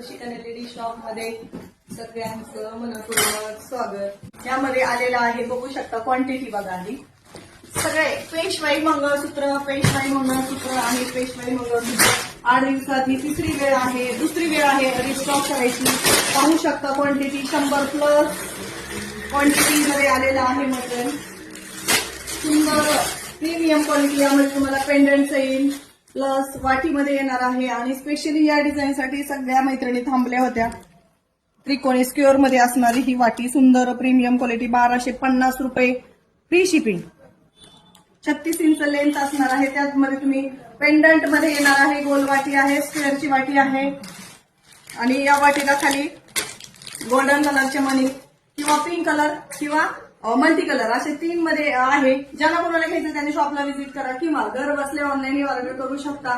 शिकन LED shop मध्ये सगळ्यांचं मनपूर्वक स्वागत। यामध्ये आलेलं आहे, बघू शकता क्वांटिटी बघा आधी। सगळे पेशवाई मंगळसूत्र आणि पेशवाई मंगळसूत्र 8 दिवसात ही तिसरी वेळ आहे, दुसरी वेळ आहे रिस्टॉक करायची। पाहू शकता क्वांटिटी 100 प्लस क्वांटिटी मध्ये आलेलं आहे मटेरियल। सुंदर प्रीमियम क्वालिटी यामध्ये तुम्हाला पेंडंट येईल, प्लस वाटीमध्ये येणार आहे। आणि स्पेशली या डिझाईन साठी सगळ्या मैत्रिणी थांबल्या होत्या। त्रिकोणी स्क्वेअर मध्ये असणारी ही वाटी सुंदर प्रीमियम क्वालिटी 1250 रुपये फ्री शिपिंग। 36 इंच लेंथ असणार आहे, त्यामध्ये तुम्ही पेंडंट मध्ये येणार आहे, गोल वाटी आहे, स्क्वेअरची वाटी आहे आणि या वाटीला खाली गोल्डन कलरचे मणी किंवा पिंक कलर किंवा मल्टी कलर असे 3 मध्ये आहे। ज्यांना कोणाला घ्यायचं त्यांनी शॉपला व्हिजिट करा किंवा घर बसल्या ऑनलाईन ऑर्डर करू शकता।